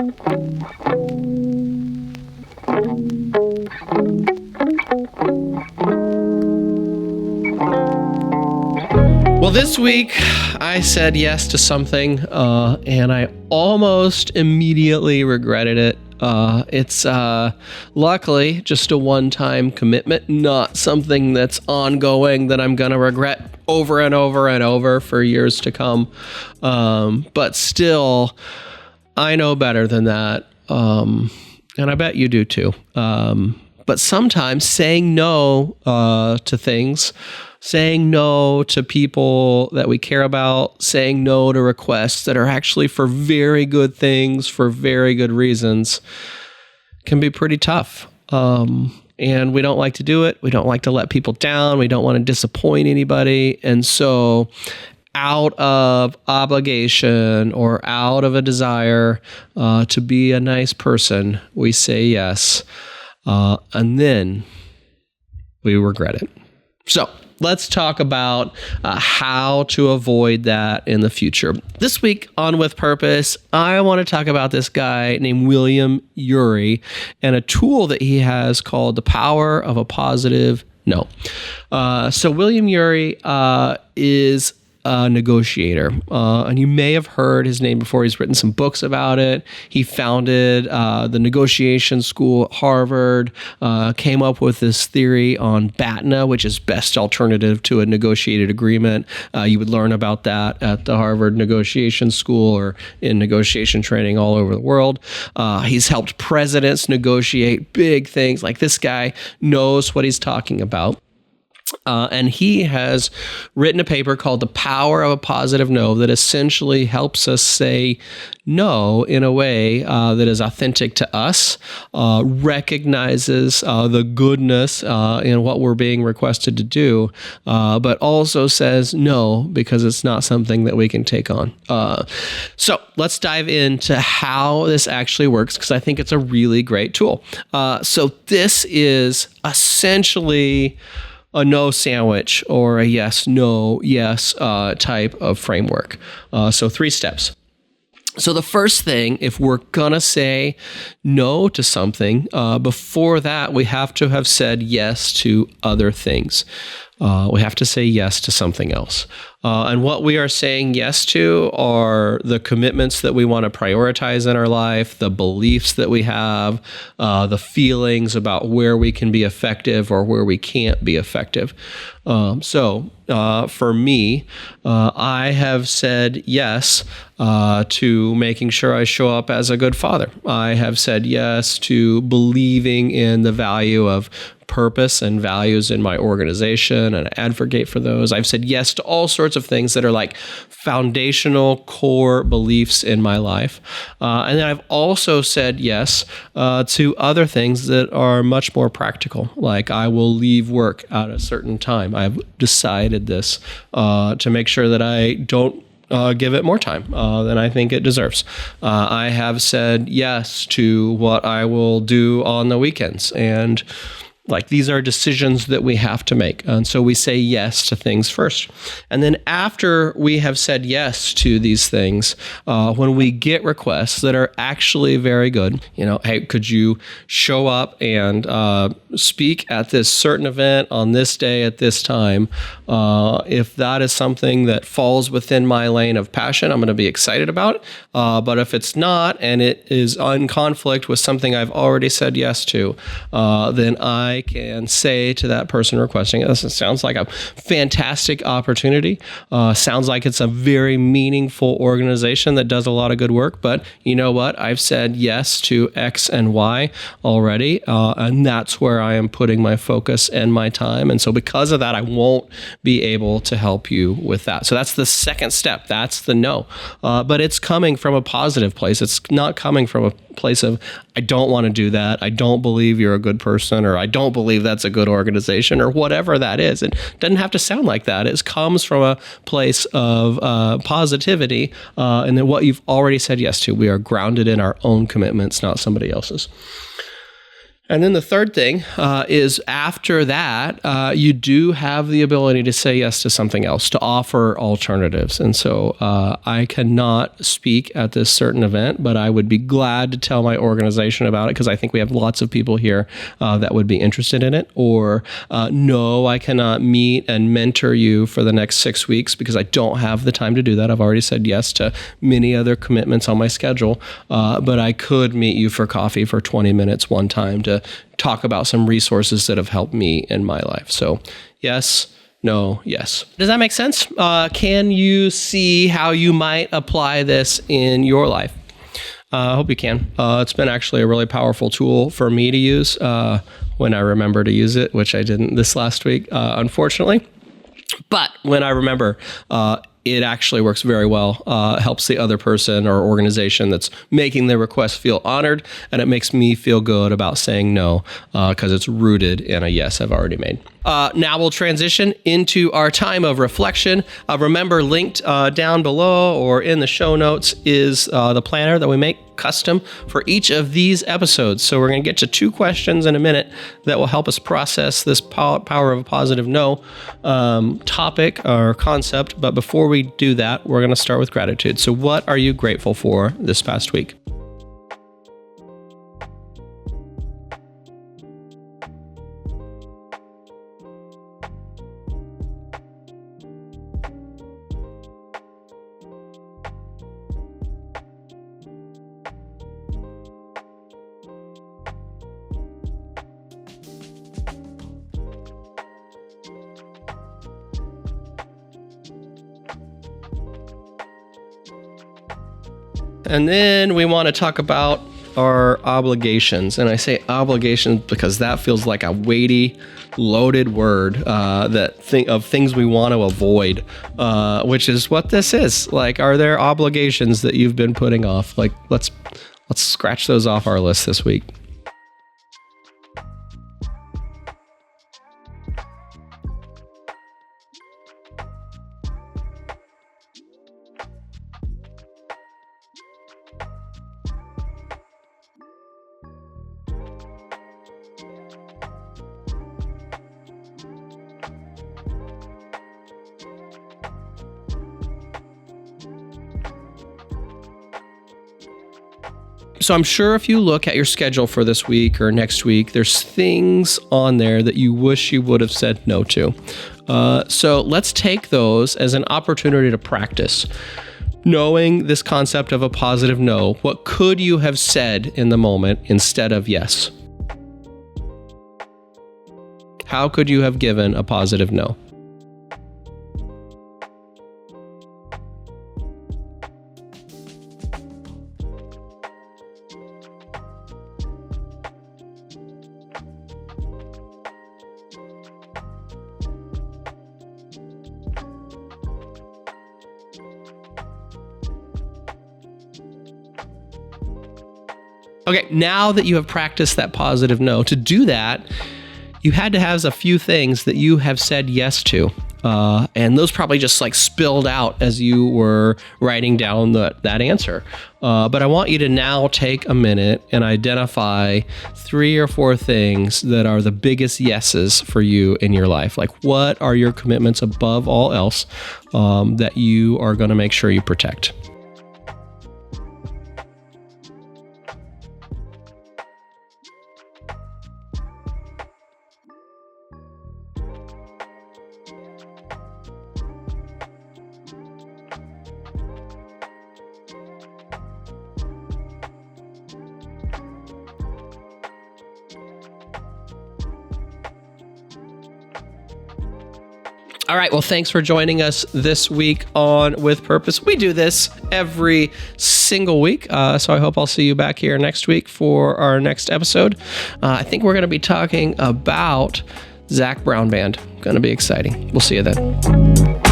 Well, this week I said yes to something, and I almost immediately regretted it. It's luckily just a one-time commitment, not something that's ongoing that I'm going to regret over and over and over for years to come. But still, I know better than that, and I bet you do too. But sometimes saying no to things, saying no to people that we care about, saying no to requests that are actually for very good things, for very good reasons, can be pretty tough. And we don't like to do it. We don't like to let people down. We don't want to disappoint anybody. And so out of obligation or out of a desire to be a nice person, we say yes. And then we regret it. So let's talk about how to avoid that in the future. This week on With Purpose, I want to talk about this guy named William Ury and a tool that he has called the power of a positive no. So William Ury is a negotiator, and you may have heard his name before. He's written some books about it. He founded the negotiation school at Harvard, came up with this theory on BATNA, which is best alternative to a negotiated agreement. You would learn about that at the Harvard Negotiation School or in negotiation training all over the world. He's helped presidents negotiate big things. Like, this guy knows what he's talking about. And he has written a paper called The Power of a Positive No that essentially helps us say no in a way that is authentic to us, recognizes the goodness in what we're being requested to do, but also says no because it's not something that we can take on. So let's dive into how this actually works, because I think it's a really great tool. So this is essentially a no sandwich or a yes, no, yes type of framework. So 3 steps. So the first thing, if we're going to say no to something, before that, we have to have said yes to other things. We have to say yes to something else. And what we are saying yes to are the commitments that we want to prioritize in our life, the beliefs that we have, the feelings about where we can be effective or where we can't be effective. So for me, I have said yes to making sure I show up as a good father. I have said yes to believing in the value of purpose and values in my organization and advocate for those. I've said yes to all sorts of things that are like foundational core beliefs in my life. And then I've also said yes to other things that are much more practical, like I will leave work at a certain time. I've decided this to make sure that I don't give it more time than I think it deserves. I have said yes to what I will do on the weekends, and like, these are decisions that we have to make. And so we say yes to things first. And then after we have said yes to these things, when we get requests that are actually very good, hey, could you show up and speak at this certain event on this day at this time? If that is something that falls within my lane of passion, I'm going to be excited about it. But if it's not, and it is in conflict with something I've already said yes to, then I can say to that person requesting it, "Listen, sounds like a fantastic opportunity. Sounds like it's a very meaningful organization that does a lot of good work. But you know what? I've said yes to X and Y already, and that's where I am putting my focus and my time. And so because of that, I won't be able to help you with that." So that's the second step. That's the no. But it's coming from a positive place. It's not coming from a place of, I don't want to do that. I don't believe you're a good person, or I don't believe that's a good organization, or whatever that is. It doesn't have to sound like that. It comes from a place of positivity, and then what you've already said yes to. We are grounded in our own commitments, not somebody else's. And then the third thing is after that, you do have the ability to say yes to something else, to offer alternatives. And so I cannot speak at this certain event, but I would be glad to tell my organization about it because I think we have lots of people here that would be interested in it. Or no, I cannot meet and mentor you for the next 6 weeks because I don't have the time to do that. I've already said yes to many other commitments on my schedule, but I could meet you for coffee for 20 minutes one time to talk about some resources that have helped me in my life. So yes, no, yes. Does that make sense? Can you see how you might apply this in your life? I hope you can. It's been actually a really powerful tool for me to use when I remember to use it, which I didn't this last week, unfortunately. But when I remember, it actually works very well, helps the other person or organization that's making the request feel honored, and it makes me feel good about saying no because it's rooted in a yes I've already made. Now we'll transition into our time of reflection. Remember, linked down below or in the show notes is the planner that we make custom for each of these episodes. So we're going to get to 2 questions in a minute that will help us process this power of a positive no topic or concept. But before we do that, we're going to start with gratitude. So what are you grateful for this past week? And then we want to talk about our obligations. And I say obligations because that feels like a weighty, loaded word of things we want to avoid, which is what this is. Like, are there obligations that you've been putting off? Like, let's scratch those off our list this week. So I'm sure if you look at your schedule for this week or next week, there's things on there that you wish you would have said no to. So let's take those as an opportunity to practice. Knowing this concept of a positive no, what could you have said in the moment instead of yes? How could you have given a positive no? Okay, now that you have practiced that positive no, to do that, you had to have a few things that you have said yes to. And those probably just like spilled out as you were writing down that answer. But I want you to now take a minute and identify 3 or 4 things that are the biggest yeses for you in your life. Like, what are your commitments above all else that you are going to make sure you protect? All right. Well, thanks for joining us this week on With Purpose. We do this every single week. So I hope I'll see you back here next week for our next episode. I think we're going to be talking about Zac Brown Band. Going to be exciting. We'll see you then.